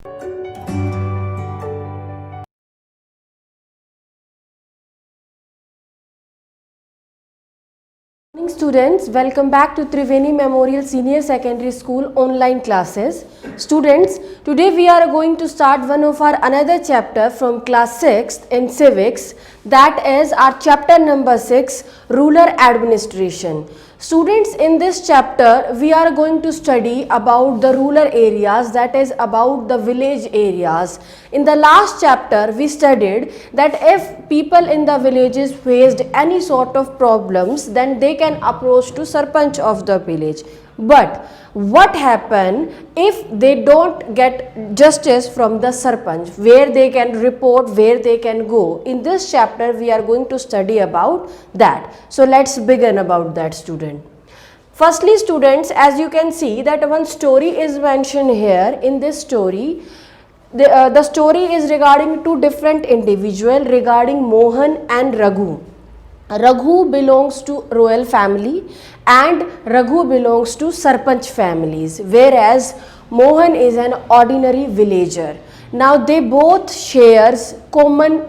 Morning students, welcome back to Triveni Memorial Senior Secondary School online classes. Students, today we are going to start one of our another chapter from class 6th in civics, that is our chapter number 6, rural administration. Students, in this chapter we are going to study about the rural areas, that is about the village areas. In the last chapter we studied that if people in the villages faced any sort of problems, then they can approach to Sarpanch of the village. But what happen if they don't get justice from the Sarpanch, where they can report, where they can go? In this chapter we are going to study about that. So let's begin about that, student. Firstly, students, as you can see that one story is mentioned here. In this story, the story is regarding two different individuals, regarding Mohan and Raghu. Raghu belongs to royal family and Raghu belongs to Sarpanch families, whereas Mohan is an ordinary villager. Now they both shares common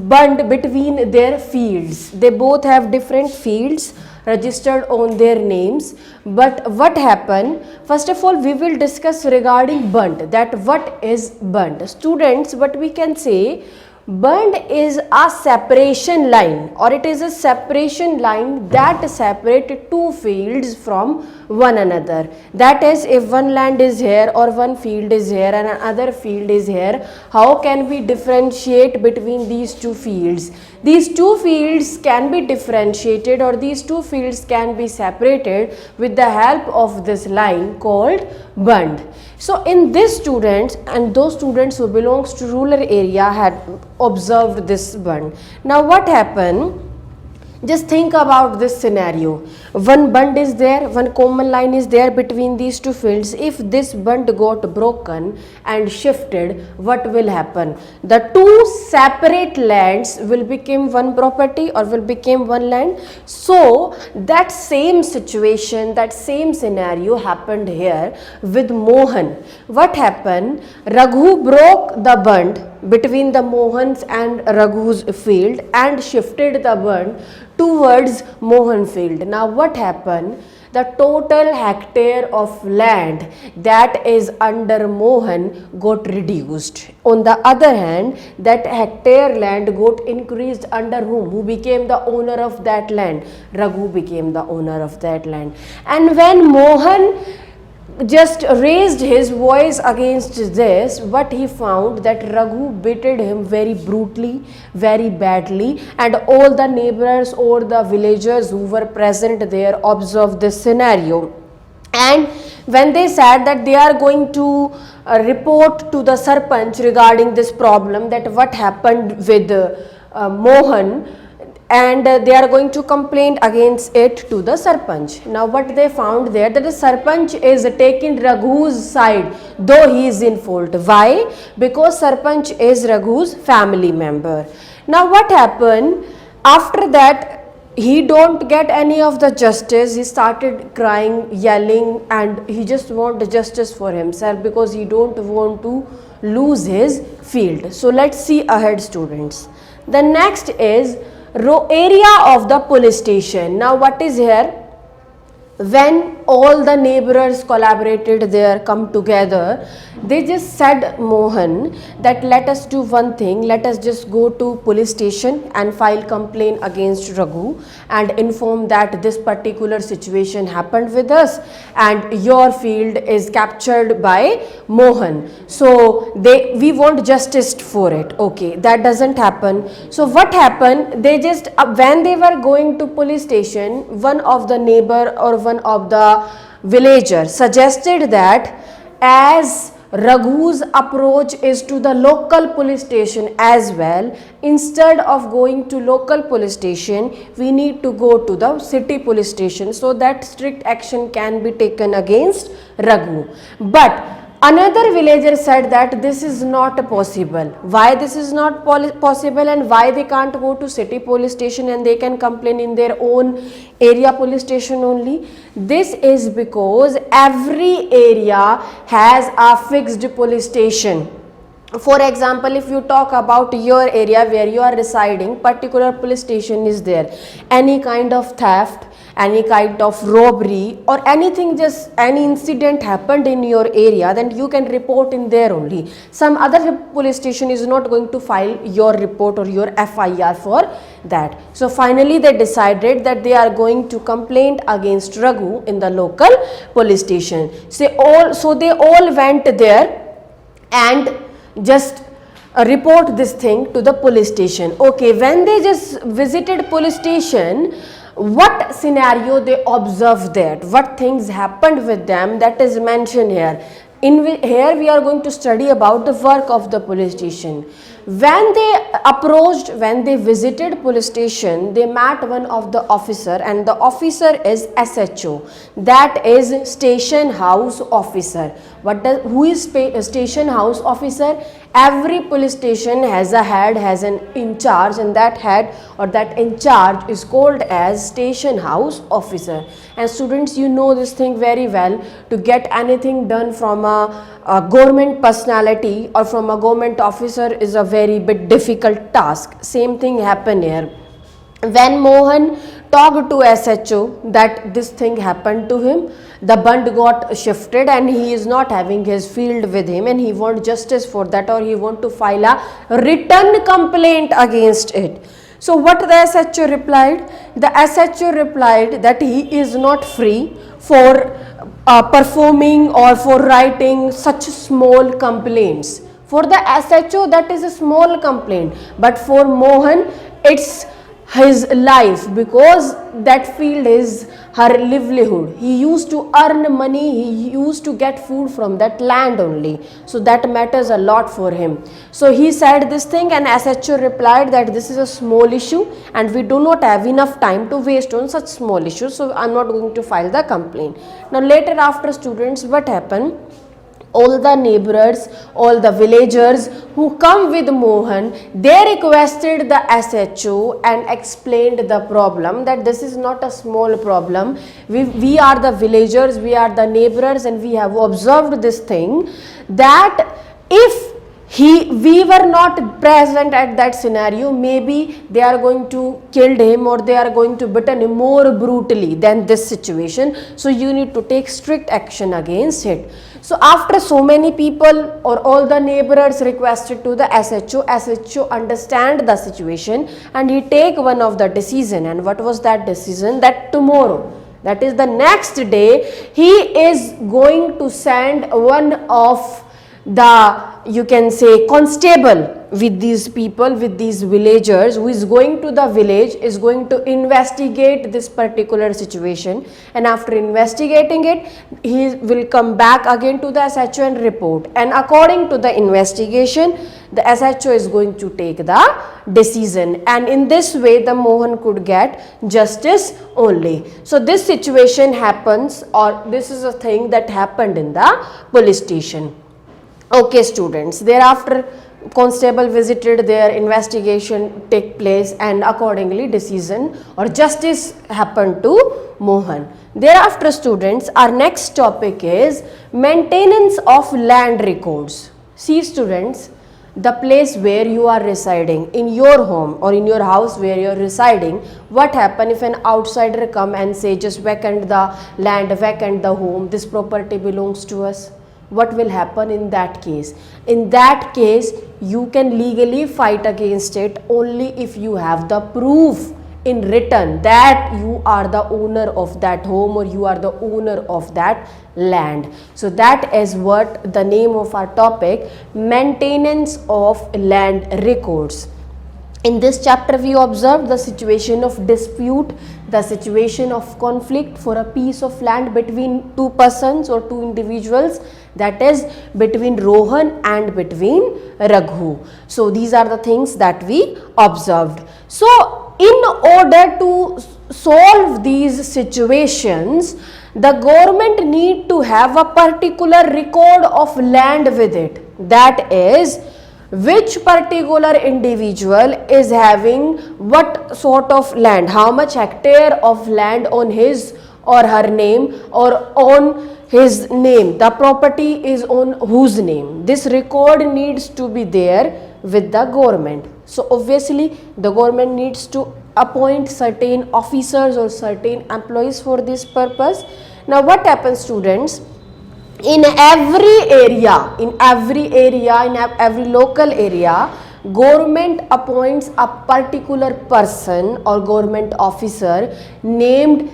bond between their fields. They both have different fields registered on their names. But what happened? First of all, we will discuss regarding bond, that what is bond. Students, what we can say, bond is a separation line, or it is a separation line that separate two fields from one another. That is, if one land is here or one field is here and another field is here, how can we differentiate between these two fields? These two fields can be differentiated, or these two fields can be separated with the help of this line called bond. So in this, students and those students who belongs to rural area had observed this bond. Now what happened? Just think about this scenario. One bond is there, one common line is there between these two fields. If this bond got broken and shifted, what will happen? The two separate lands will become one property or will become one land. So that same situation, that same scenario happened here with Mohan. What happened? Raghu broke the bond between the Mohan's and Raghu's field and shifted the bond towards Mohan field. Now what happened? The total hectare of land that is under Mohan got reduced. On the other hand, that hectare land got increased under whom? Who became the owner of that land? Raghu became the owner of that land. And when Mohan just raised his voice against this, what he found, that Raghu beated him very brutally, very badly, and all the neighbors or the villagers who were present there observed this scenario. And when they said that they are going to report to the Sarpanch regarding this problem, that what happened with Mohan, and they are going to complain against it to the Sarpanch. Now what they found there, that the Sarpanch is taking Raghu's side, though he is in fault. Why? Because Sarpanch is Raghu's family member. Now what happened? After that, he don't get any of the justice. He started crying, yelling, and he just want justice for himself because he don't want to lose his field. So let's see ahead, students. The next is area of the police station. Now what is here? When all the neighbors collaborated there, come together, they just said Mohan that let us do one thing, let us just go to police station and file complaint against Raghu and inform that this particular situation happened with us and your field is captured by Mohan. So we want justice for it. Okay, that doesn't happen. So what happened? They just when they were going to police station, one of the neighbor or one of the villager suggested that as Raghu's approach is to the local police station as well, instead of going to local police station, we need to go to the city police station so that strict action can be taken against Raghu. But Another villager said that this is not possible. Why this is not possible, and why they can't go to city police station and they can complain in their own area police station only? This is because every area has a fixed police station. For example, if you talk about your area where you are residing, particular police station is there. Any kind of theft, any kind of robbery or anything, just any incident happened in your area, then you can report in there only. Some other police station is not going to file your report or your FIR for that. So finally they decided that they are going to complain against Raghu in the local police station. So they all went there and just report this thing to the police station. Okay, when they just visited police station, what scenario they observed there, what things happened with them, that is mentioned here. Here we are going to study about the work of the police station. When they visited police station, they met one of the officer, and the officer is SHO, that is station house officer. Who is station house officer? Every police station has a head, has an in charge, and that head or that in charge is called as station house officer. And students, you know this thing very well. To get anything done from a government personality or from a government officer is a very bit difficult task. Same thing happened here. When Mohan talked to SHO that this thing happened to him, the bund got shifted and he is not having his field with him, and he want justice for that, or he want to file a written complaint against it. So what the SHO replied? The SHO replied that he is not free for performing or for writing such small complaints. For the SHO, that is a small complaint, but for Mohan, it's his life, because that field is her livelihood. He used to earn money, he used to get food from that land only. So that matters a lot for him. So he said this thing, and SHO replied that this is a small issue and we do not have enough time to waste on such small issues, so I am not going to file the complaint. Now later, after students, what happened? All the neighbors, all the villagers who come with Mohan, they requested the SHO and explained the problem, that this is not a small problem. We are the villagers, we are the neighbors, and we have observed this thing, that if we were not present at that scenario, maybe they are going to kill him or they are going to beat him more brutally than this situation. So you need to take strict action against it. So after so many people or all the neighbors requested to the SHO understand the situation and he take one of the decision. And what was that decision? That tomorrow, that is the next day, he is going to send one of the, you can say, constable with these people, with these villagers, who is going to the village, is going to investigate this particular situation, and after investigating it, he will come back again to the SHO and report, and according to the investigation, the SHO is going to take the decision, and in this way the Mohan could get justice only. So this situation happens, or this is a thing that happened in the police station. Okay students, thereafter constable visited, their investigation take place, and accordingly decision or justice happened to Mohan. Thereafter students, our next topic is maintenance of land records. See students, the place where you are residing, in your home or in your house where you are residing, what happen if an outsider come and say just vacant the land, vacant the home, this property belongs to us? What will happen in that case? In that case, you can legally fight against it only if you have the proof in written that you are the owner of that home or you are the owner of that land. So that is what the name of our topic, maintenance of land records. In this chapter, we observed the situation of dispute, the situation of conflict for a piece of land between two persons or two individuals, that is between Rohan and between Raghu. So these are the things that we observed. So in order to solve these situations, the government need to have a particular record of land with it. That is, which particular individual is having what sort of land, how much hectare of land on his or her name or on his name, the property is on whose name. This record needs to be there with the government. So obviously the government needs to appoint certain officers or certain employees for this purpose. Now what happens, students? In every area, in every local area, government appoints a particular person or government officer named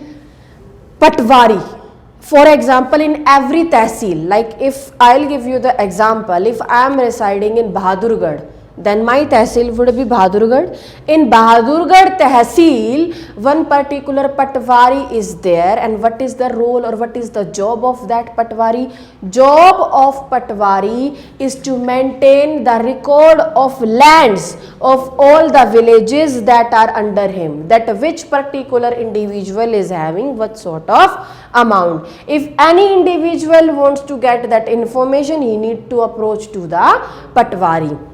Patwari. For example, in every tehsil, like if I'll give you the example, if I am residing in Bahadurgarh, then my tehsil would be Bahadurgarh. In Bahadurgarh tehsil, one particular patwari is there, and what is the role or what is the job of that patwari? Job of patwari is to maintain the record of lands of all the villages that are under him, that which particular individual is having what sort of amount. If any individual wants to get that information, he need to approach to the patwari.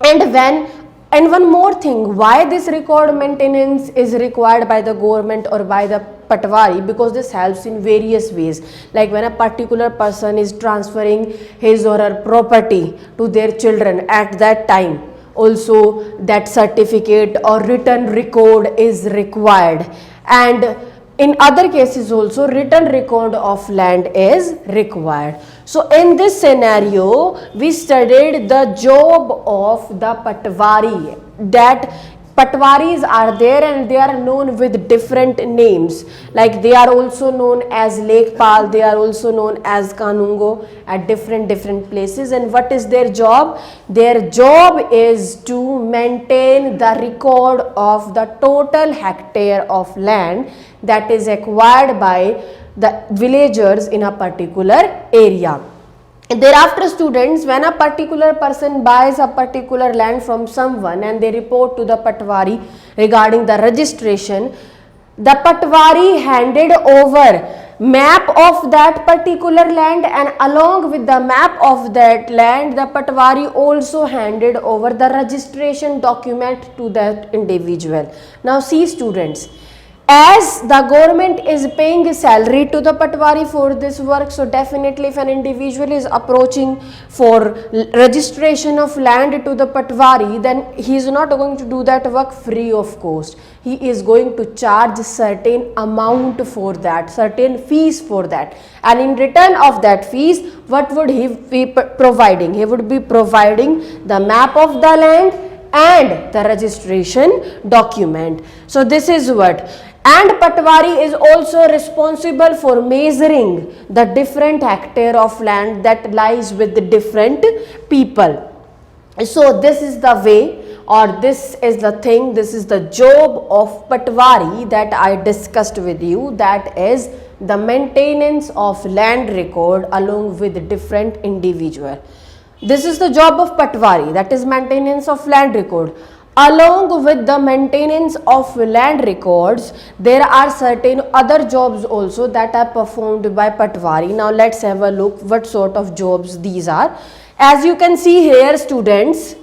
And one more thing, why this record maintenance is required by the government or by the patwari? Because this helps in various ways, like when a particular person is transferring his or her property to their children at that time, also that certificate or written record is required, and in other cases also written record of land is required. So in this scenario, we studied the job of the patwari, that patwaris are there and they are known with different names, like they are also known as Lekpal, they are also known as Kanungo at different places. And what is their job? Their job is to maintain the record of the total hectare of land that is acquired by the villagers in a particular area. Thereafter, students, when a particular person buys a particular land from someone and they report to the patwari regarding the registration, the patwari handed over map of that particular land, and along with the map of that land, the patwari also handed over the registration document to that individual. Now see, students, as the government is paying salary to the patwari for this work, so definitely if an individual is approaching for registration of land to the patwari, then he is not going to do that work free of cost. He is going to charge certain amount for that, certain fees for that, and in return of that fees, what would he be providing? He would be providing the map of the land and the registration document. So this is what. And patwari is also responsible for measuring the different hectare of land that lies with the different people. So this is the way, or this is the thing, this is the job of patwari that I discussed with you, that is the maintenance of land record along with different individual. This is the job of patwari, that is maintenance of land record. Along with the maintenance of land records, there are certain other jobs also that are performed by patwari. Now let's have a look what sort of jobs these are. As you can see here, students,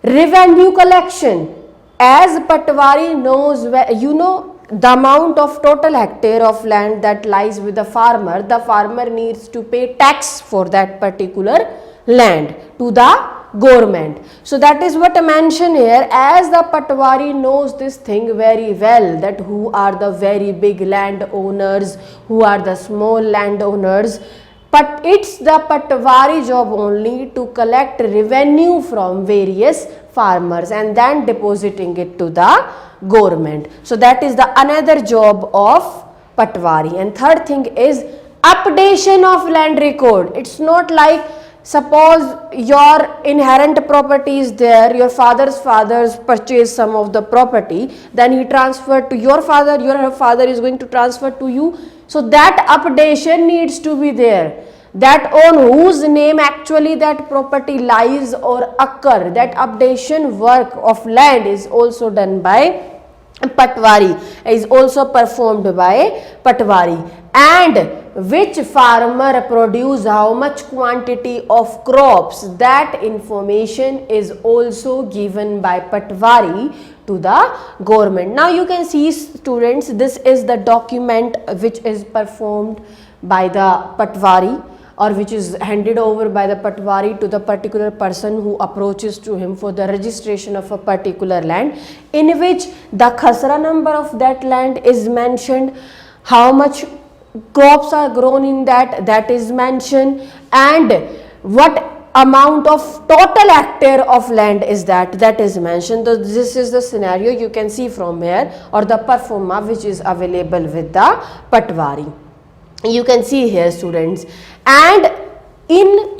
revenue collection. As patwari knows, the amount of total hectare of land that lies with the farmer needs to pay tax for that particular land to the government. So that is what I mention here, as the patwari knows this thing very well, that who are the very big landowners, who are the small landowners, but it's the patwari job only to collect revenue from various farmers and then depositing it to the government. So that is the another job of patwari. And third thing is updation of land record. It's not like, suppose your inherent property is there, your father's purchased some of the property, then he transferred to your father, your father is going to transfer to you. So that updation needs to be there, that on whose name actually that property lies or occur. That updation work of land is also done by Patwari is also performed by Patwari. And which farmer produce how much quantity of crops, that information is also given by Patwari to the government. Now you can see, students, this is the document which is performed by the Patwari, or which is handed over by the Patwari to the particular person who approaches to him for the registration of a particular land, in which the khasra number of that land is mentioned, how much crops are grown in that is mentioned, and what amount of total hectare of land is that is mentioned. So this is the scenario you can see from here, or the performa which is available with the Patwari. You can see here, students. And in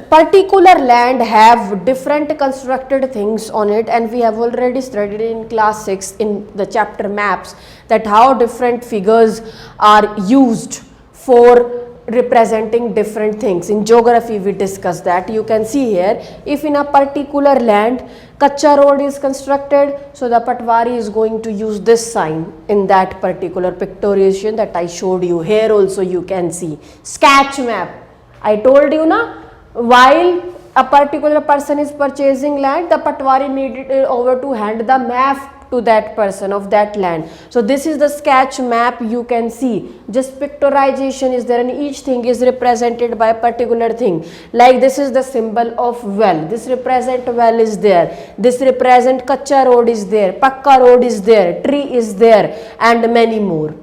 particular land have different constructed things on it, and we have already studied in class 6 in the chapter maps that how different figures are used for representing different things. In geography we discussed that. You can see here, if in a particular land Kacha road is constructed, so the Patwari is going to use this sign in that particular pictoriation that I showed you. Here also you can see sketch map. I told you na, while a particular person is purchasing land, the Patwari needed over to hand the map to that person of that land. So this is the sketch map. You can see just pictorization is there, and each thing is represented by a particular thing. Like this is the symbol of well, this represent well is there, this represent Kacha road is there, Pakka road is there, tree is there, and many more.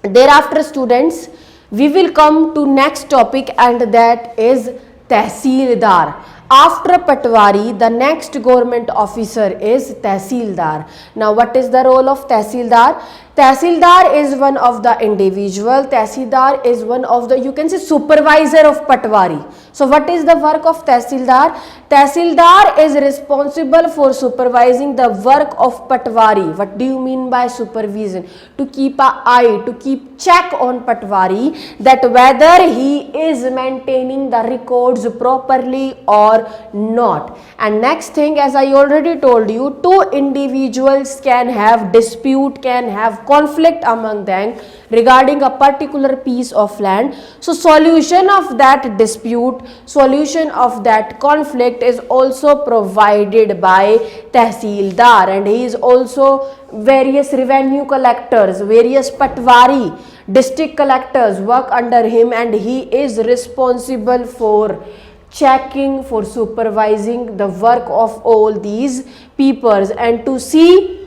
Thereafter, students, we will come to next topic, and that is Tehsildar. After Patwari, the next government officer is Tehsildar. Now what is the role of Tehsildar? Tehsildar is one of the individual. Tehsildar is one of the, you can say, supervisor of Patwari. So what is the work of Tehsildar? Tehsildar is responsible for supervising the work of Patwari. What do you mean by supervision? To keep an eye, to keep check on Patwari, that whether he is maintaining the records properly or not. And next thing, as I already told you, two individuals can have dispute, can have conflict among them regarding a particular piece of land. So solution of that dispute, solution of that conflict is also provided by Tehsildar, and he is also various revenue collectors, various Patwari district collectors work under him, and he is responsible for checking, for supervising the work of all these peoples, and to see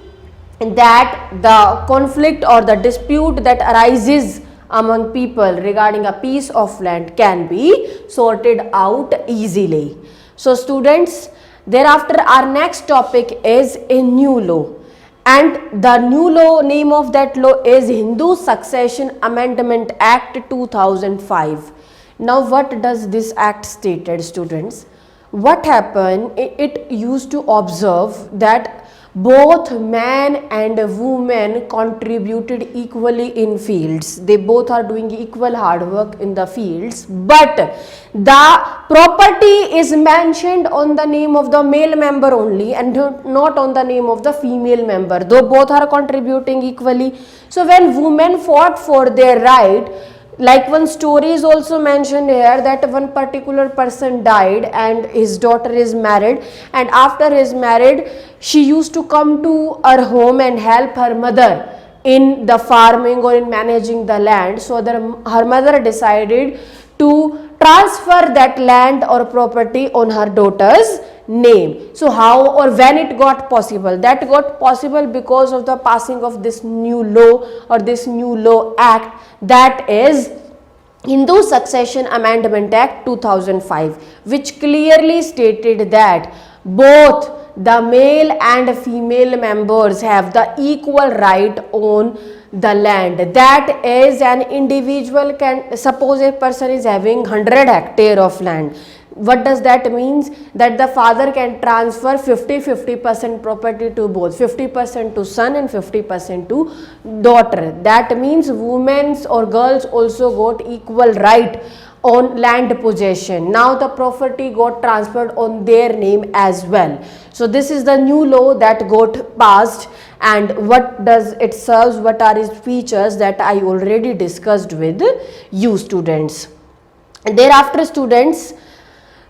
that the conflict or the dispute that arises among people regarding a piece of land can be sorted out easily. So students, thereafter our next topic is a new law, and the new law, name of that law is Hindu Succession Amendment Act 2005. Now what does this act stated, students? What happened, it used to observe that both man and woman contributed equally in fields. They both are doing equal hard work in the fields, but the property is mentioned on the name of the male member only and not on the name of the female member, though both are contributing equally. So when women fought for their right, like one story is also mentioned here, that one particular person died and his daughter is married, and after his married, she used to come to her home and help her mother in the farming or in managing the land. So her mother decided to transfer that land or property on her daughter's name. So how or when it got possible? That got possible because of the passing of this new law or this new law act, that is Hindu Succession Amendment Act 2005, which clearly stated that both the male and female members have the equal right on the land. That is, an individual can, suppose a person is having 100 hectare of land. What does that means? That the father can transfer 50% property to both, 50% to son and 50% to daughter. That means women or girls also got equal right on land possession. Now the property got transferred on their name as well. So this is the new law that got passed, and what does it serves, what are its features, that I already discussed with you students. And thereafter students,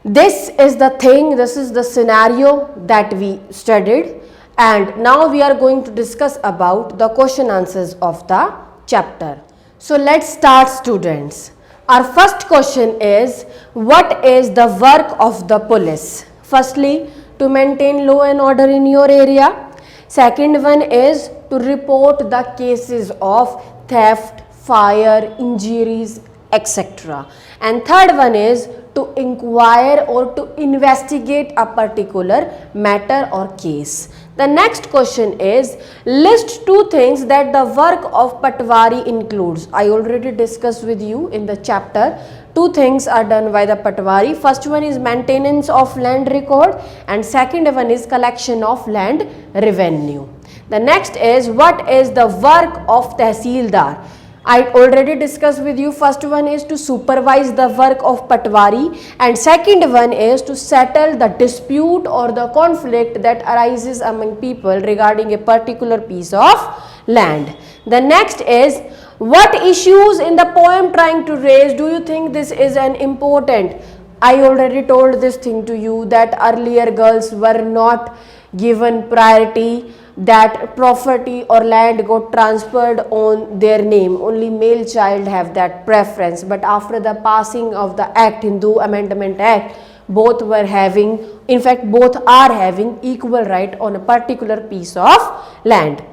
this is the thing, this is the scenario that we studied, and now we are going to discuss about the question answers of the chapter. So let's start students. Our first question is, what is the work of the police? Firstly, to maintain law and order in your area. Second one is to report the cases of theft, fire, injuries, etc. And third one is to inquire or to investigate a particular matter or case. The next question is, list two things that the work of Patwari includes. I already discussed with you in the chapter. Two things are done by the Patwari. First one is maintenance of land record, and second one is collection of land revenue. The next is, what is the work of Tehsildar? I already discussed with you. First one is to supervise the work of Patwari, and second one is to settle the dispute or the conflict that arises among people regarding a particular piece of land. The next is, what issues in the poem trying to raise? Do you think this is an important? I already told this thing to you, that earlier girls were not given priority, that property or land got transferred on their name, only male child have that preference. But after the passing of the act, Hindu Amendment Act, both were having, in fact both are having equal right on a particular piece of land.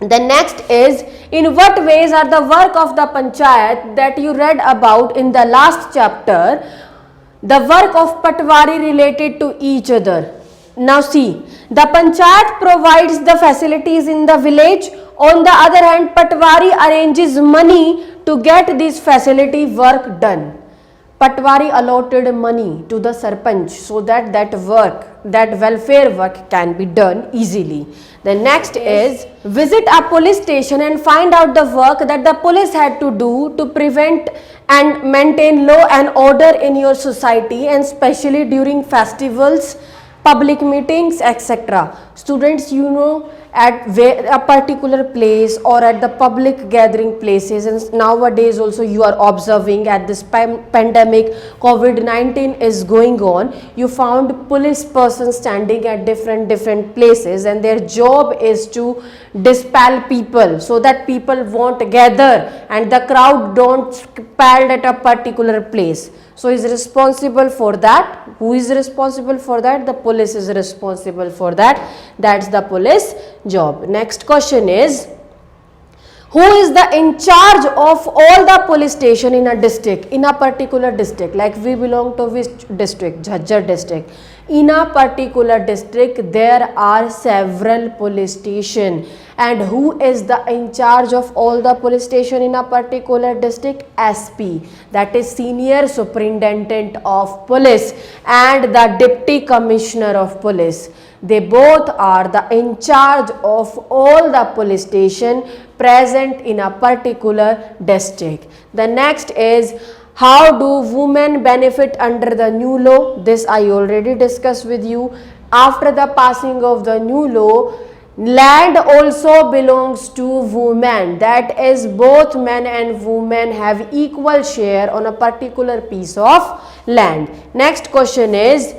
The next is, in what ways are the work of the panchayat that you read about in the last chapter, the work of Patwari related to each other? Now see, the panchayat provides the facilities in the village. On the other hand, Patwari arranges money to get this facility work done. Patwari allotted money to the sarpanch so that that work, that welfare work can be done easily. The next is, visit a police station and find out the work that the police had to do to prevent and maintain law and order in your society, and especially during festivals, public meetings, etc. Students, you know, at a particular place or at the public gathering places, and nowadays also you are observing at this pandemic, COVID-19 is going on, you found police persons standing at different places, and their job is to dispel people so that people won't gather and the crowd don't pile at a particular place. So is responsible for that. Who is responsible for that? The police is responsible for that. That's the police job. Next question is, who is the in charge of all the police station in a district, in a particular district? Like we belong to which district? Jhajjar district. In a particular district there are several police station, and who is the in charge of all the police station in a particular district? SP, that is Senior Superintendent of Police, and the Deputy Commissioner of Police. They both are the in charge of all the police station present in a particular district. The next is, how do women benefit under the new law? This I already discussed with you. After the passing of the new law, land also belongs to women. That is, both men and women have equal share on a particular piece of land. Next question is,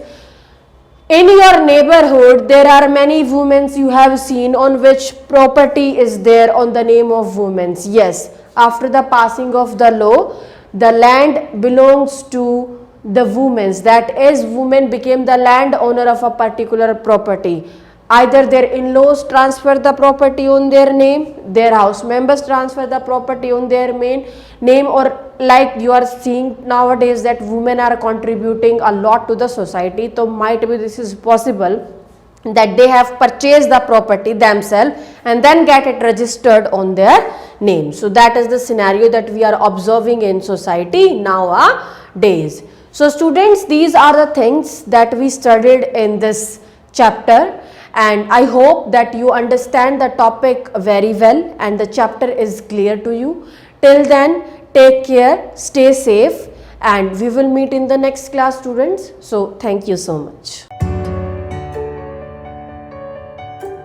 in your neighborhood there are many women you have seen on which property is there on the name of women. Yes, after the passing of the law, the land belongs to the women. That is, women became the landowner of a particular property. Either their in-laws transfer the property on their name, their house members transfer the property on their name, or like you are seeing nowadays that women are contributing a lot to the society. So might be this is possible that they have purchased the property themselves and then get it registered on their name. So that is the scenario that we are observing in society nowadays. So students, these are the things that we studied in this chapter, and I hope that you understand the topic very well and the chapter is clear to you. Till then, take care, stay safe, and we will meet in the next class, students. So thank you so much.